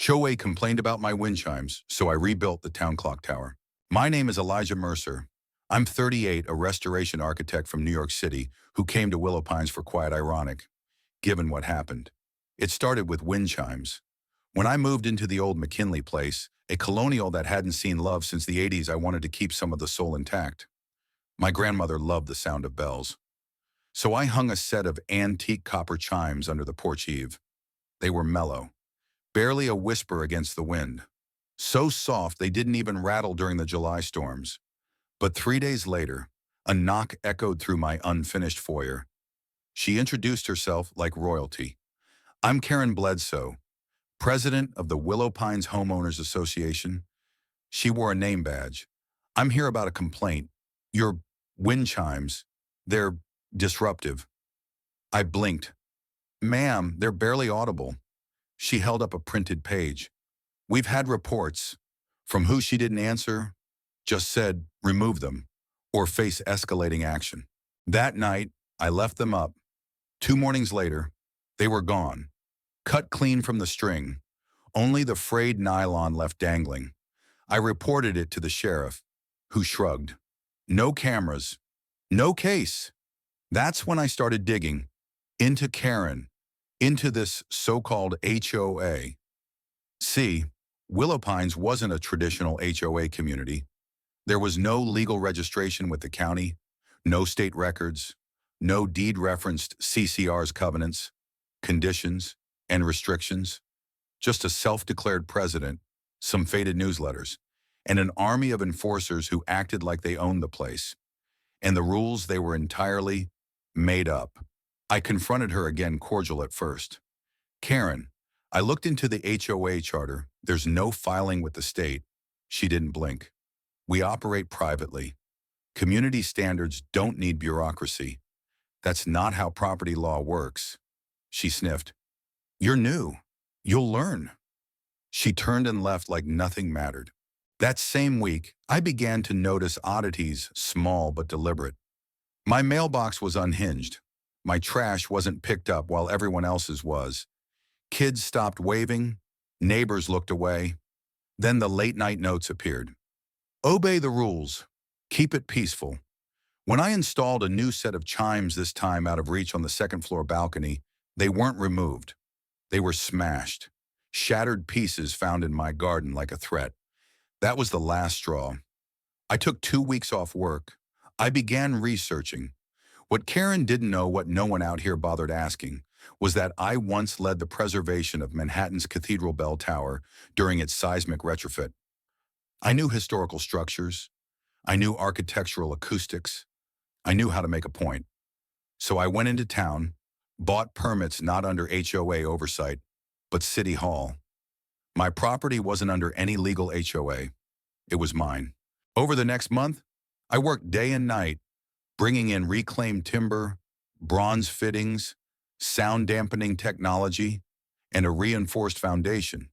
HOA complained about my wind chimes, so I rebuilt the town clock tower. My name is Elijah Mercer. I'm 38, a restoration architect from New York City who came to Willow Pines for quiet ironic, given what happened. It started with wind chimes. When I moved into the old McKinley place, a colonial that hadn't seen love since the 80s, I wanted to keep some of the soul intact. My grandmother loved the sound of bells. So I hung a set of antique copper chimes under the porch eave. They were mellow, barely a whisper against the wind. So soft they didn't even rattle during the July storms. But 3 days later, a knock echoed through my unfinished foyer. She introduced herself like royalty. I'm Karen Bledsoe, president of the Willow Pines Homeowners Association. She wore a name badge. I'm here about a complaint. Your wind chimes, they're disruptive. I blinked. Ma'am, they're barely audible. She held up a printed page. We've had reports. From who she didn't answer, just said, remove them, or face escalating action. That night, I left them up. 2 mornings later, they were gone, cut clean from the string, only the frayed nylon left dangling. I reported it to the sheriff, who shrugged. No cameras, no case. That's when I started digging into Karen, into this so-called HOA. See, Willow Pines wasn't a traditional HOA community. There was no legal registration with the county, no state records, no deed-referenced CCR's covenants, conditions, and restrictions, just a self-declared president, some faded newsletters, and an army of enforcers who acted like they owned the place. And the rules, they were entirely made up. I confronted her again, cordial at first. Karen, I looked into the HOA charter. There's no filing with the state. She didn't blink. We operate privately. Community standards don't need bureaucracy. That's not how property law works. She sniffed. You're new. You'll learn. She turned and left like nothing mattered. That same week, I began to notice oddities, small but deliberate. My mailbox was unhinged. My trash wasn't picked up while everyone else's was. Kids stopped waving. Neighbors looked away. Then the late-night notes appeared. Obey the rules. Keep it peaceful. When I installed a new set of chimes, this time out of reach on the second-floor balcony, they weren't removed. They were smashed. Shattered pieces found in my garden like a threat. That was the last straw. I took 2 weeks off work. I began researching. What Karen didn't know, what no one out here bothered asking, was that I once led the preservation of Manhattan's Cathedral Bell Tower during its seismic retrofit. I knew historical structures. I knew architectural acoustics. I knew how to make a point. So I went into town, bought permits not under HOA oversight, but City Hall. My property wasn't under any legal HOA. It was mine. Over the next month, I worked day and night, bringing in reclaimed timber, bronze fittings, sound dampening technology, and a reinforced foundation.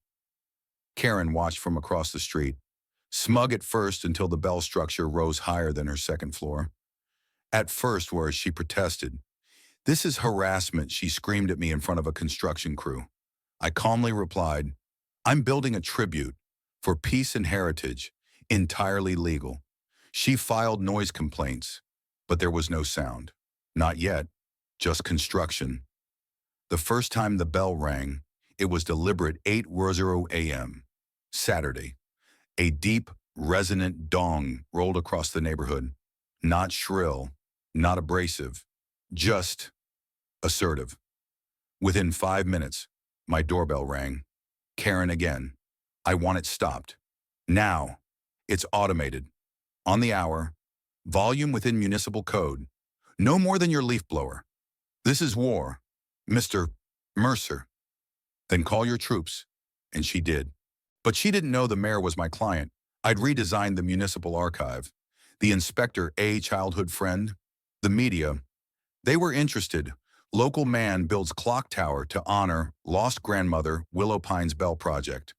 Karen watched from across the street, smug at first until the bell structure rose higher than her second floor. At first, whereas she protested, "This is harassment," she screamed at me in front of a construction crew. I calmly replied, "I'm building a tribute for peace and heritage, entirely legal." She filed noise complaints, but there was no sound. Not yet, just construction. The first time the bell rang, it was deliberate 8:00 a.m., Saturday. A deep, resonant dong rolled across the neighborhood. Not shrill, not abrasive, just assertive. Within 5 minutes, my doorbell rang. Karen again. I want it stopped. Now. It's automated. On the hour. Volume within municipal code. No more than your leaf blower. This is war, Mr. Mercer. Then call your troops. And she did. But she didn't know the mayor was my client. I'd redesigned the municipal archive. The inspector, a childhood friend. The media. They were interested. Local man builds clock tower to honor lost grandmother Willow Pines Bell Project.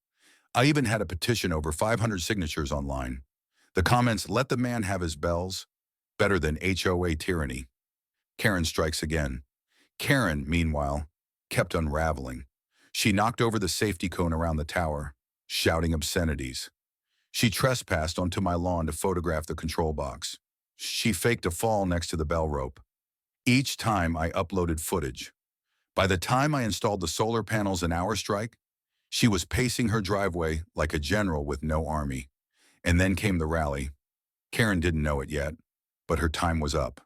I even had a petition over 500 signatures online. The comments, "Let the man have his bells. Better than HOA tyranny." Karen strikes again. Karen, meanwhile, kept unraveling. She knocked over the safety cone around the tower, shouting obscenities. She trespassed onto my lawn to photograph the control box. She faked a fall next to the bell rope. Each time I uploaded footage. By the time I installed the solar panels an hour strike, she was pacing her driveway like a general with no army. And then came the rally. Karen didn't know it yet, but her time was up.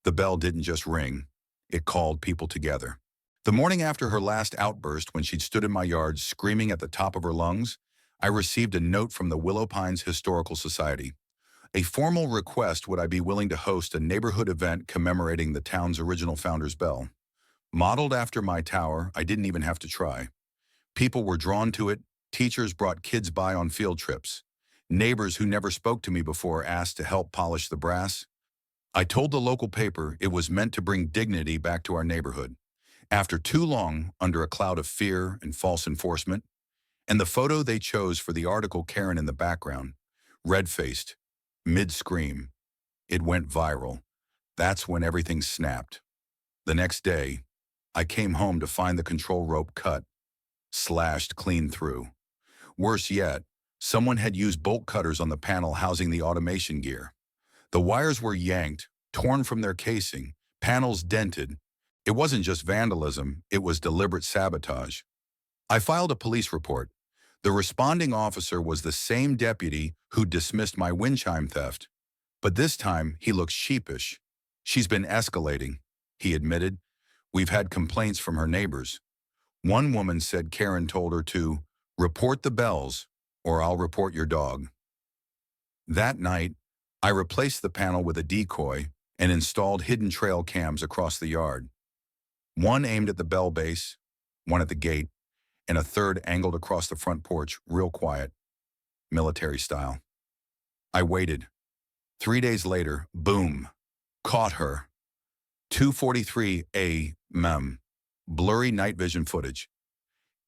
The bell didn't just ring, it called people together. The morning after her last outburst, when she'd stood in my yard screaming at the top of her lungs, I received a note from the Willow Pines Historical Society. A formal request would I be willing to host a neighborhood event commemorating the town's original founder's bell. Modeled after my tower, I didn't even have to try. People were drawn to it, teachers brought kids by on field trips. Neighbors who never spoke to me before asked to help polish the brass. I told the local paper it was meant to bring dignity back to our neighborhood. After too long, under a cloud of fear and false enforcement, and the photo they chose for the article, Karen in the background, red-faced, mid-scream, it went viral. That's when everything snapped. The next day, I came home to find the control rope cut, slashed clean through. Worse yet, someone had used bolt cutters on the panel housing the automation gear. The wires were yanked, torn from their casing, panels dented. It wasn't just vandalism, it was deliberate sabotage. I filed a police report. The responding officer was the same deputy who dismissed my wind chime theft. But this time, he looked sheepish. She's been escalating, he admitted. We've had complaints from her neighbors. One woman said Karen told her to report the bells or I'll report your dog. That night, I replaced the panel with a decoy and installed hidden trail cams across the yard. One aimed at the bell base, one at the gate, and a third angled across the front porch, real quiet, military style. I waited. 3 days later, boom, caught her. 2:43 a.m. Blurry night vision footage.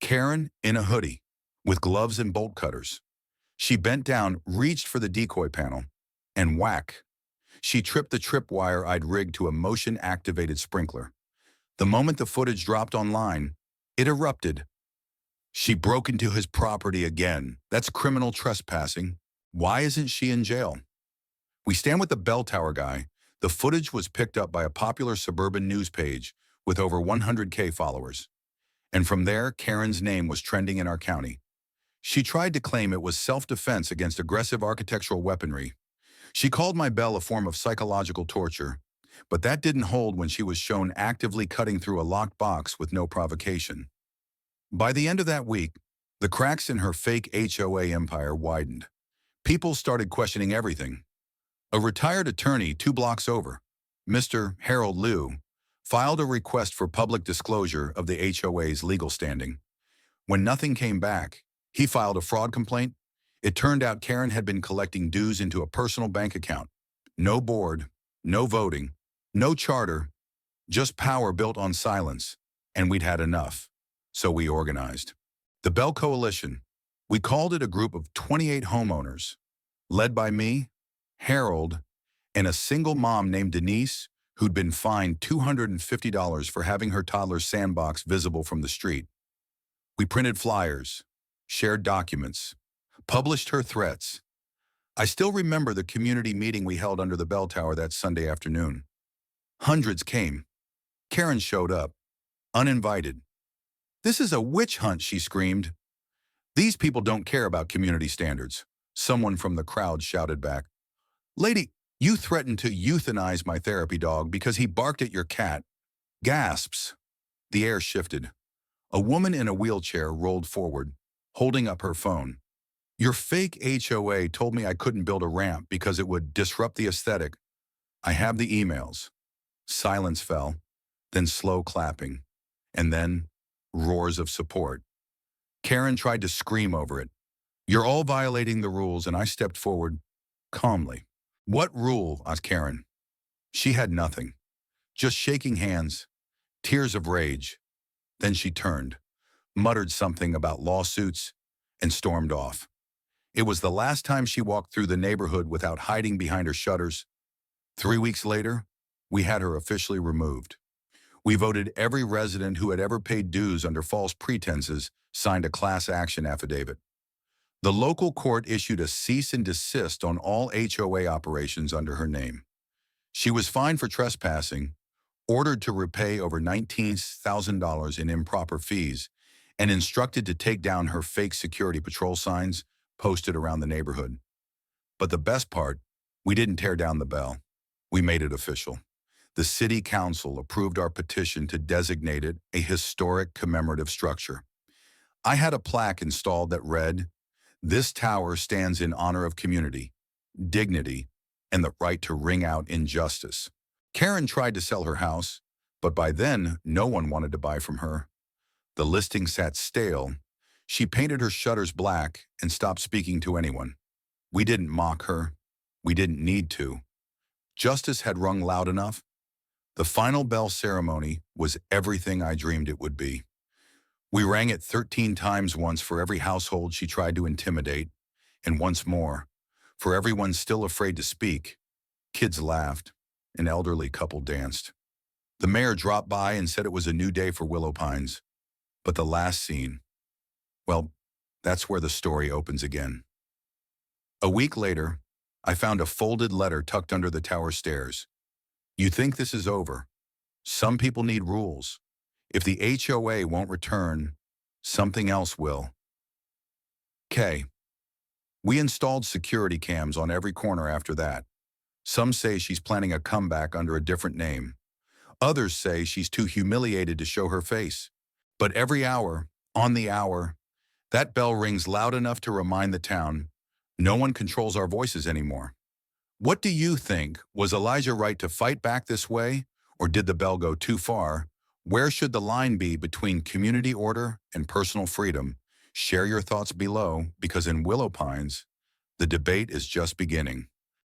Karen in a hoodie, with gloves and bolt cutters. She bent down, reached for the decoy panel, and whack. She tripped the tripwire I'd rigged to a motion-activated sprinkler. The moment the footage dropped online, it erupted. She broke into his property again. That's criminal trespassing. Why isn't she in jail? We stand with the bell tower guy. The footage was picked up by a popular suburban news page with over 100K followers. And from there, Karen's name was trending in our county. She tried to claim it was self-defense against aggressive architectural weaponry. She called my bell a form of psychological torture, but that didn't hold when she was shown actively cutting through a locked box with no provocation. By the end of that week, the cracks in her fake HOA empire widened. People started questioning everything. A retired attorney 2 blocks over, Mr. Harold Liu, filed a request for public disclosure of the HOA's legal standing. When nothing came back, he filed a fraud complaint. It turned out Karen had been collecting dues into a personal bank account. No board, no voting, no charter, just power built on silence. And we'd had enough. So we organized. The Bell Coalition. We called it a group of 28 homeowners, led by me, Harold, and a single mom named Denise, who'd been fined $250 for having her toddler's sandbox visible from the street. We printed flyers, shared documents, published her threats. I still remember the community meeting we held under the bell tower that Sunday afternoon. Hundreds came. Karen showed up, uninvited. "This is a witch hunt," she screamed. "These people don't care about community standards," someone from the crowd shouted back. "Lady, you threatened to euthanize my therapy dog because he barked at your cat." Gasps. The air shifted. A woman in a wheelchair rolled forward, holding up her phone. "Your fake HOA told me I couldn't build a ramp because it would disrupt the aesthetic. I have the emails." Silence fell, then slow clapping, and then roars of support. Karen tried to scream over it. "You're all violating the rules," and I stepped forward, calmly. "What rule?" asked Karen. She had nothing, just shaking hands, tears of rage. Then she turned, muttered something about lawsuits, and stormed off. It was the last time she walked through the neighborhood without hiding behind her shutters. 3 weeks later, we had her officially removed. We voted every resident who had ever paid dues under false pretenses signed a class action affidavit. The local court issued a cease and desist on all HOA operations under her name. She was fined for trespassing, ordered to repay over $19,000 in improper fees, and instructed to take down her fake security patrol signs posted around the neighborhood. But the best part, we didn't tear down the bell. We made it official. The City Council approved our petition to designate it a historic commemorative structure. I had a plaque installed that read, "This tower stands in honor of community, dignity, and the right to ring out injustice." Karen tried to sell her house, but by then, no one wanted to buy from her. The listing sat stale. She painted her shutters black and stopped speaking to anyone. We didn't mock her. We didn't need to. Justice had rung loud enough. The final bell ceremony was everything I dreamed it would be. We rang it 13 times once for every household she tried to intimidate, and once more, for everyone still afraid to speak. Kids laughed. An elderly couple danced. The mayor dropped by and said it was a new day for Willow Pines. But the last scene, well, that's where the story opens again. A week later, I found a folded letter tucked under the tower stairs. "You think this is over? Some people need rules. If the HOA won't return, something else will." K. We installed security cams on every corner after that. Some say she's planning a comeback under a different name. Others say she's too humiliated to show her face. But every hour, on the hour, that bell rings loud enough to remind the town, no one controls our voices anymore. What do you think? Was Elijah right to fight back this way? Or did the bell go too far? Where should the line be between community order and personal freedom? Share your thoughts below, because in Willow Pines, the debate is just beginning.